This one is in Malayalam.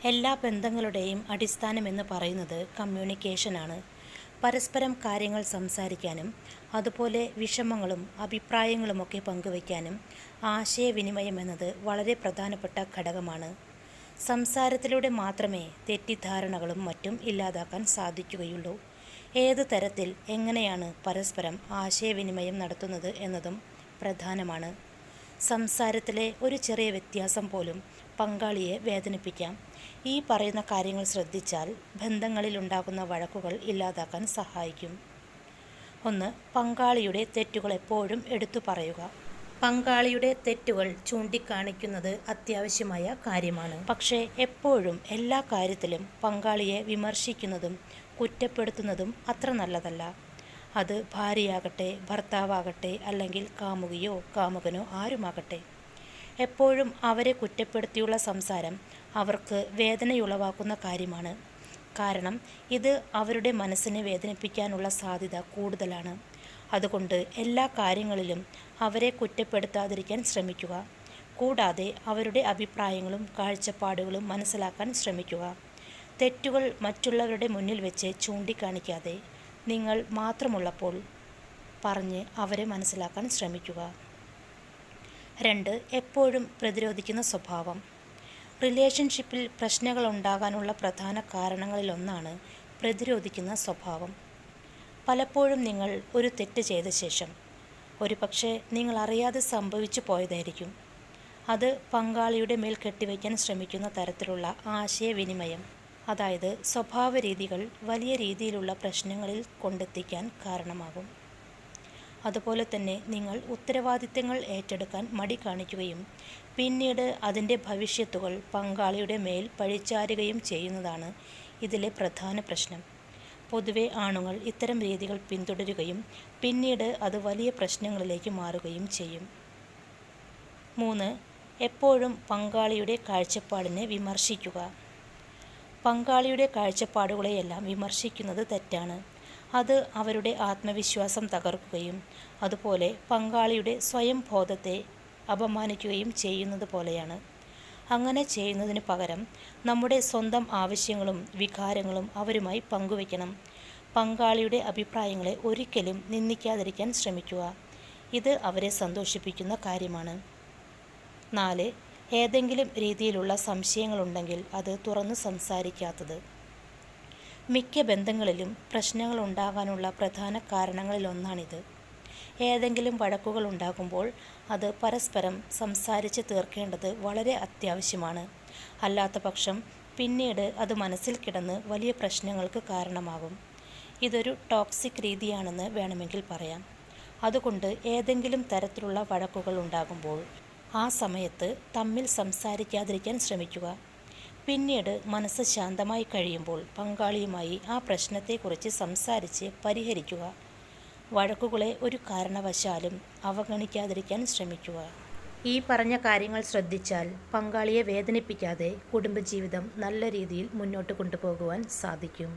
എല്ലാ ബന്ധങ്ങളുടെയും അടിസ്ഥാനമെന്ന് പറയുന്നത് കമ്മ്യൂണിക്കേഷനാണ്. പരസ്പരം കാര്യങ്ങൾ സംസാരിക്കാനും അതുപോലെ വിഷമങ്ങളും അഭിപ്രായങ്ങളുമൊക്കെ പങ്കുവയ്ക്കാനും ആശയവിനിമയം എന്നത് വളരെ പ്രധാനപ്പെട്ട ഘടകമാണ്. സംസാരത്തിലൂടെ മാത്രമേ തെറ്റിദ്ധാരണകളും മറ്റും ഇല്ലാതാക്കാൻ സാധിക്കുകയുള്ളൂ. ഏത് തരത്തിൽ എങ്ങനെയാണ് പരസ്പരം ആശയവിനിമയം നടത്തുന്നത് എന്നതും പ്രധാനമാണ്. സംസാരത്തിലെ ഒരു ചെറിയ വ്യത്യാസം പോലും പങ്കാളിയെ വേദനിപ്പിക്കാം. ഈ പറയുന്ന കാര്യങ്ങൾ ശ്രദ്ധിച്ചാൽ ബന്ധങ്ങളിലുണ്ടാകുന്ന വഴക്കുകൾ ഇല്ലാതാക്കാൻ സഹായിക്കും. 1. പങ്കാളിയുടെ തെറ്റുകൾ എപ്പോഴും എടുത്തു പറയുക. പങ്കാളിയുടെ തെറ്റുകൾ ചൂണ്ടിക്കാണിക്കുന്നത് അത്യാവശ്യമായ കാര്യമാണ്. പക്ഷേ എപ്പോഴും എല്ലാ കാര്യത്തിലും പങ്കാളിയെ വിമർശിക്കുന്നതും കുറ്റപ്പെടുത്തുന്നതും അത്ര നല്ലതല്ല. അത് ഭാര്യയാകട്ടെ, ഭർത്താവാകട്ടെ, അല്ലെങ്കിൽ കാമുകിയോ കാമുകനോ ആരുമാകട്ടെ. എപ്പോഴും അവരെ കുറ്റപ്പെടുത്തിയുള്ള സംസാരം അവർക്ക് വേദനയുളവാക്കുന്ന കാര്യമാണ്. കാരണം ഇത് അവരുടെ മനസ്സിനെ വേദനിപ്പിക്കാനുള്ള സാധ്യത കൂടുതലാണ്. അതുകൊണ്ട് എല്ലാ കാര്യങ്ങളിലും അവരെ കുറ്റപ്പെടുത്താതിരിക്കാൻ ശ്രമിക്കുക. കൂടാതെ അവരുടെ അഭിപ്രായങ്ങളും കാഴ്ചപ്പാടുകളും മനസ്സിലാക്കാൻ ശ്രമിക്കുക. തെറ്റുകൾ മറ്റുള്ളവരുടെ മുന്നിൽ വെച്ച് ചൂണ്ടിക്കാണിക്കാതെ നിങ്ങൾ മാത്രമുള്ളപ്പോൾ പറഞ്ഞ് അവരെ മനസ്സിലാക്കാൻ ശ്രമിക്കുക. 2. എപ്പോഴും പ്രതിരോധിക്കുന്ന സ്വഭാവം. റിലേഷൻഷിപ്പിൽ പ്രശ്നങ്ങൾ ഉണ്ടാകാനുള്ള പ്രധാന കാരണങ്ങളിലൊന്നാണ് പ്രതിരോധിക്കുന്ന സ്വഭാവം. പലപ്പോഴും നിങ്ങൾ ഒരു തെറ്റ് ചെയ്ത ശേഷം, ഒരുപക്ഷെ നിങ്ങൾ അറിയാതെ സംഭവിച്ചു പോയതായിരിക്കും, അത് പങ്കാളിയുടെ മേൽ കെട്ടിവയ്ക്കാൻ ശ്രമിക്കുന്ന തരത്തിലുള്ള ആശയവിനിമയം, അതായത് സ്വഭാവ രീതികൾ വലിയ രീതിയിലുള്ള പ്രശ്നങ്ങളിൽ കൊണ്ടെത്തിക്കാൻ കാരണമാകും. അതുപോലെ തന്നെ നിങ്ങൾ ഉത്തരവാദിത്തങ്ങൾ ഏറ്റെടുക്കാൻ മടി കാണിക്കുകയും പിന്നീട് അതിൻ്റെ ഭവിഷ്യത്തുകൾ പങ്കാളിയുടെ മേൽ പഴിചാരുകയും ചെയ്യുന്നതാണ് ഇതിലെ പ്രധാന പ്രശ്നം. പൊതുവെ ആണുങ്ങൾ ഇത്തരം രീതികൾ പിന്തുടരുകയും പിന്നീട് അത് വലിയ പ്രശ്നങ്ങളിലേക്ക് മാറുകയും ചെയ്യും. 3. എപ്പോഴും പങ്കാളിയുടെ കാഴ്ചപ്പാടിനെ വിമർശിക്കുക. പങ്കാളിയുടെ കാഴ്ചപ്പാടുകളെയെല്ലാം വിമർശിക്കുന്നത് തെറ്റാണ്. അത് അവരുടെ ആത്മവിശ്വാസം തകർക്കുകയും അതുപോലെ പങ്കാളിയുടെ സ്വയം ബോധത്തെ അപമാനിക്കുകയും ചെയ്യുന്നത് പോലെയാണ്. അങ്ങനെ ചെയ്യുന്നതിന് പകരം നമ്മുടെ സ്വന്തം ആവശ്യങ്ങളും വികാരങ്ങളും അവരുമായി പങ്കുവയ്ക്കണം. പങ്കാളിയുടെ അഭിപ്രായങ്ങളെ ഒരിക്കലും നിന്ദിക്കാതിരിക്കാൻ ശ്രമിക്കുക. ഇത് അവരെ സന്തോഷിപ്പിക്കുന്ന കാര്യമാണ്. 4. ഏതെങ്കിലും രീതിയിലുള്ള സംശയങ്ങളുണ്ടെങ്കിൽ അത് തുറന്നു സംസാരിക്കാത്തത്. മിക്ക ബന്ധങ്ങളിലും പ്രശ്നങ്ങൾ ഉണ്ടാകാനുള്ള പ്രധാന കാരണങ്ങളിലൊന്നാണിത്. ഏതെങ്കിലും വഴക്കുകൾ ഉണ്ടാകുമ്പോൾ അത് പരസ്പരം സംസാരിച്ച് തീർക്കേണ്ടത് വളരെ അത്യാവശ്യമാണ്. അല്ലാത്തപക്ഷം പിന്നീട് അത് മനസ്സിൽ കിടന്ന് വലിയ പ്രശ്നങ്ങൾക്ക് കാരണമാകും. ഇതൊരു ടോക്സിക് രീതിയാണെന്ന് വേണമെങ്കിൽ പറയാം. അതുകൊണ്ട് ഏതെങ്കിലും തരത്തിലുള്ള വഴക്കുകൾ ഉണ്ടാകുമ്പോൾ ആ സമയത്ത് തമ്മിൽ സംസാരിക്കാതിരിക്കാൻ ശ്രമിക്കുക. പിന്നീട് മനസ്സ് ശാന്തമായി കഴിയുമ്പോൾ പങ്കാളിയുമായി ആ പ്രശ്നത്തെക്കുറിച്ച് സംസാരിച്ച് പരിഹരിക്കുക. വഴക്കുകളെ ഒരു കാരണവശാലും അവഗണിക്കാതിരിക്കാൻ ശ്രമിക്കുക. ഈ പറഞ്ഞ കാര്യങ്ങൾ ശ്രദ്ധിച്ചാൽ പങ്കാളിയെ വേദനിപ്പിക്കാതെ കുടുംബജീവിതം നല്ല രീതിയിൽ മുന്നോട്ട് കൊണ്ടുപോകുവാൻ സാധിക്കും.